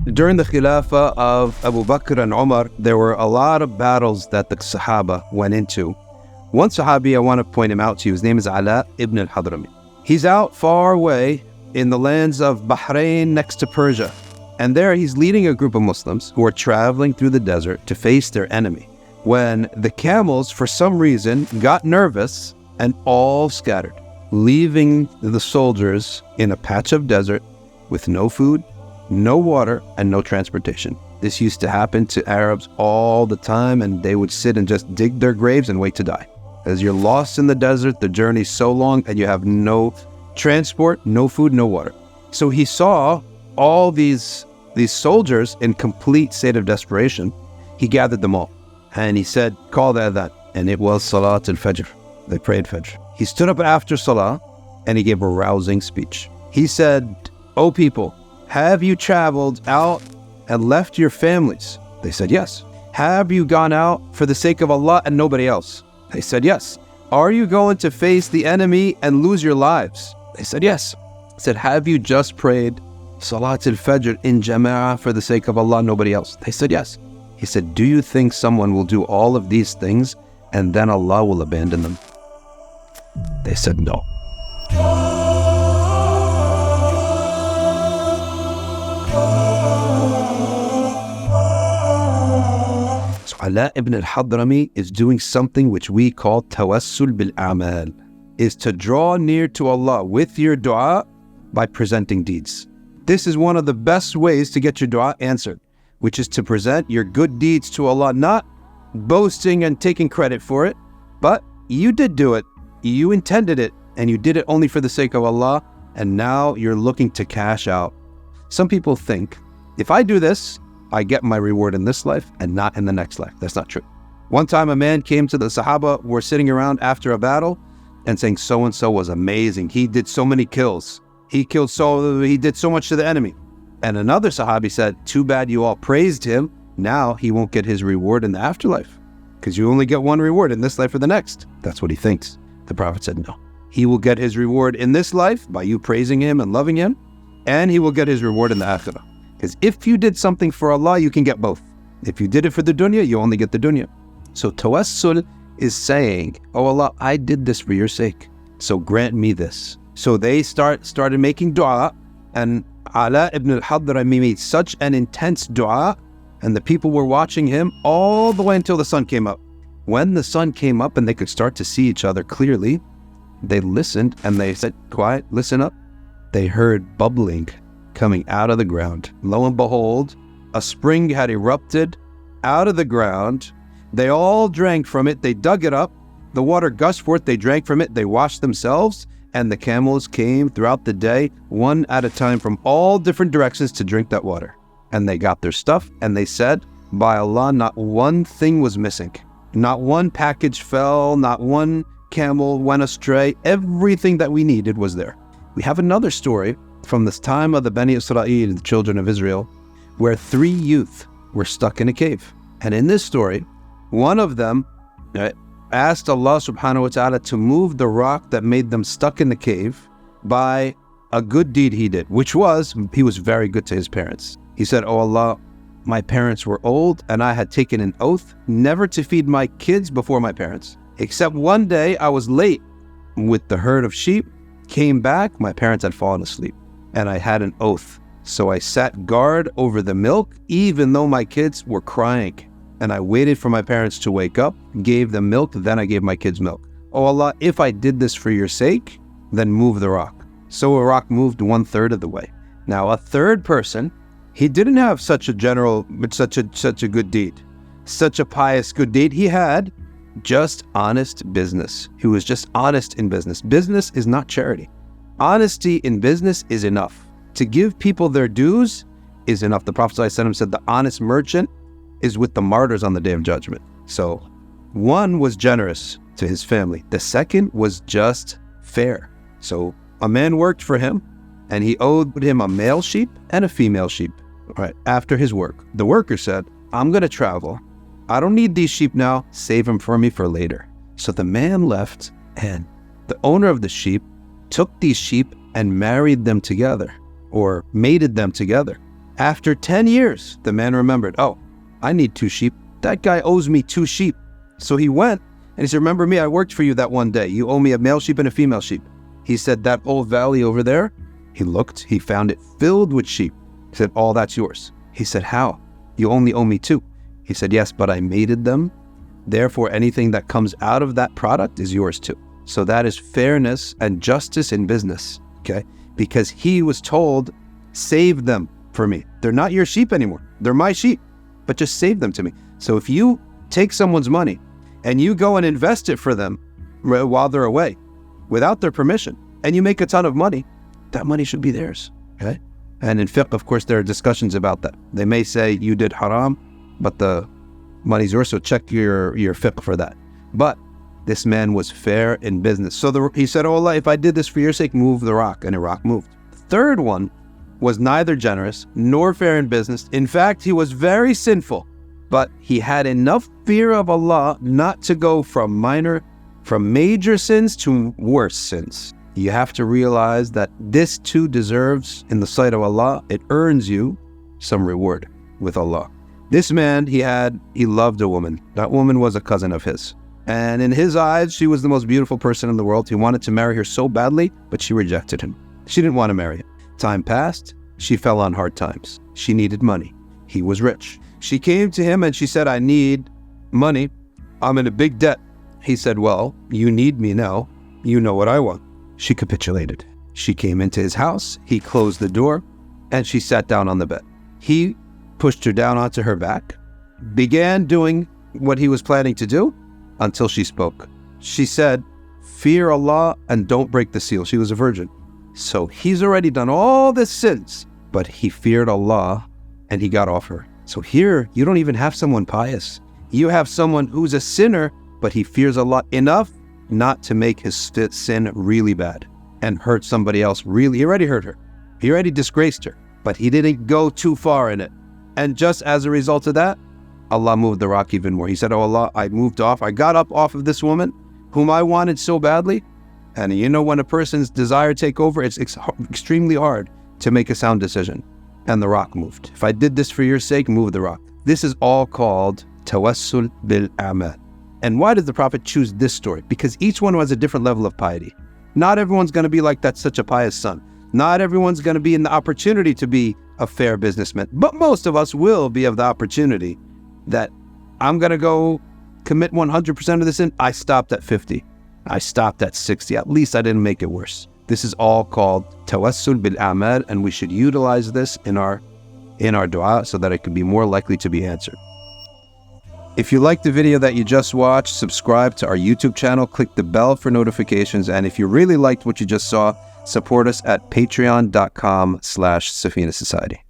During the Khilafah of Abu Bakr and Umar, there were a lot of battles that the Sahaba went into. One Sahabi, I want to point him out to you, his name is Ala ibn al-Hadrami. He's out far away in the lands of Bahrain next to Persia. And there he's leading a group of Muslims who are traveling through the desert to face their enemy, when the camels, for some reason, got nervous and all scattered, leaving the soldiers in a patch of desert with no food, no water, and no transportation. This used to happen to Arabs all the time, and they would sit and just dig their graves and wait to die. As you're lost in the desert, the journey's so long, and you have no transport, no food, no water. So he saw all these soldiers in complete state of desperation. He gathered them all, and he said, call the adhan. And it was Salat al-Fajr. They prayed Fajr. He stood up after Salah, and he gave a rousing speech. He said, "O people, have you traveled out and left your families?" They said, "Yes." "Have you gone out for the sake of Allah and nobody else?" They said, "Yes." "Are you going to face the enemy and lose your lives?" They said, "Yes." He said, "Have you just prayed Salat al-Fajr in Jama'ah for the sake of Allah and nobody else?" They said, "Yes." He said, "Do you think someone will do all of these things and then Allah will abandon them?" They said, "No." So Ala ibn al-Hadrami is doing something which we call tawassul bil-a'mal, is to draw near to Allah with your dua by presenting deeds. This is one of the best ways to get your dua answered, which is to present your good deeds to Allah, not boasting and taking credit for it, but you did do it, you intended it, and you did it only for the sake of Allah, and now you're looking to cash out. Some people think, if I do this, I get my reward in this life and not in the next life. That's not true. One time a man came to the Sahaba, were sitting around after a battle, and saying so-and-so was amazing. He did so many kills. He did so much to the enemy. And another Sahabi said, too bad you all praised him. Now he won't get his reward in the afterlife, because you only get one reward in this life or the next. That's what he thinks. The Prophet said, no. He will get his reward in this life by you praising him and loving him, and he will get his reward in the akhirah. Because if you did something for Allah, you can get both. If you did it for the dunya, you only get the dunya. So tawassul is saying, oh Allah, I did this for your sake, so grant me this. So they started making dua, and Ala ibn al-Hadrami made such an intense dua, and the people were watching him all the way until the sun came up. When the sun came up and they could start to see each other clearly, they listened and they said, quiet, listen up. They heard bubbling coming out of the ground. Lo and behold, a spring had erupted out of the ground. They all drank from it. They dug it up. The water gushed forth. They drank from it. They washed themselves. And the camels came throughout the day, one at a time from all different directions to drink that water. And they got their stuff. And they said, by Allah, not one thing was missing. Not one package fell. Not one camel went astray. Everything that we needed was there. We have another story from this time of the Bani Israel, the children of Israel, where 3 youth were stuck in a cave. And in this story, one of them asked Allah subhanahu wa ta'ala to move the rock that made them stuck in the cave by a good deed he did, which was, he was very good to his parents. He said, oh Allah, my parents were old and I had taken an oath never to feed my kids before my parents. Except one day I was late with the herd of sheep, came back, my parents had fallen asleep, and I had an oath. So I sat guard over the milk, even though my kids were crying. And I waited for my parents to wake up, gave them milk, then I gave my kids milk. Oh Allah, if I did this for your sake, then move the rock. So a rock moved 1/3 of the way. Now a third person, he didn't have such a good deed, such a pious good deed. He had just honest business. He was just honest in business. Business is not charity. Honesty in business is enough. To give people their dues is enough. The Prophet ﷺ said the honest merchant is with the martyrs on the Day of Judgment. So one was generous to his family. The second was just fair. So a man worked for him and he owed him a male sheep and a female sheep. All right, after his work, the worker said, I'm going to travel. I don't need these sheep now. Save them for me for later. So the man left, and the owner of the sheep took these sheep and married them together, or mated them together. After 10 years, the man remembered, oh, I need 2 sheep. That guy owes me 2 sheep. So he went and he said, remember me, I worked for you that one day. You owe me a male sheep and a female sheep. He said, that old valley over there, he looked, he found it filled with sheep. He said, all that's yours. He said, how? You only owe me 2. He said, yes, but I mated them. Therefore, anything that comes out of that product is yours too. So that is fairness and justice in business, okay? Because he was told, save them for me. They're not your sheep anymore. They're my sheep, but just save them to me. So if you take someone's money and you go and invest it for them while they're away without their permission, and you make a ton of money, that money should be theirs, okay? And in fiqh, of course, there are discussions about that. They may say you did haram, but the money's yours, so check your fiqh for that. But this man was fair in business. So he said, oh Allah, if I did this for your sake, move the rock. And the rock moved. The third one was neither generous nor fair in business. In fact, he was very sinful, but he had enough fear of Allah not to go from major sins to worse sins. You have to realize that this too deserves, in the sight of Allah, it earns you some reward with Allah. This man, he loved a woman. That woman was a cousin of his. And in his eyes, she was the most beautiful person in the world. He wanted to marry her so badly, but she rejected him. She didn't want to marry him. Time passed. She fell on hard times. She needed money. He was rich. She came to him and she said, I need money. I'm in a big debt. He said, well, you need me now. You know what I want. She capitulated. She came into his house. He closed the door and she sat down on the bed. He pushed her down onto her back, began doing what he was planning to do until she spoke. She said, fear Allah and don't break the seal. She was a virgin. So he's already done all the sins, but he feared Allah and he got off her. So here, you don't even have someone pious. You have someone who's a sinner, but he fears Allah enough not to make his sin really bad and hurt somebody else really. He already hurt her. He already disgraced her, but he didn't go too far in it. And just as a result of that, Allah moved the rock even more. He said, oh Allah, I got up off of this woman whom I wanted so badly. And you know, when a person's desire take over, it's extremely hard to make a sound decision. And the rock moved. If I did this for your sake, move the rock. This is all called tawassul bil-amal. And why did the Prophet choose this story? Because each one has a different level of piety. Not everyone's going to be like that, such a pious son. Not everyone's going to be in the opportunity to be a fair businessman. But most of us will be of the opportunity that I'm going to go commit 100% of the sin. I stopped at 50. I stopped at 60. At least I didn't make it worse. This is all called tawassul bil-amal, and we should utilize this in our dua so that it can be more likely to be answered. If you liked the video that you just watched, subscribe to our YouTube channel, click the bell for notifications, and if you really liked what you just saw, support us at patreon.com/Safina Society.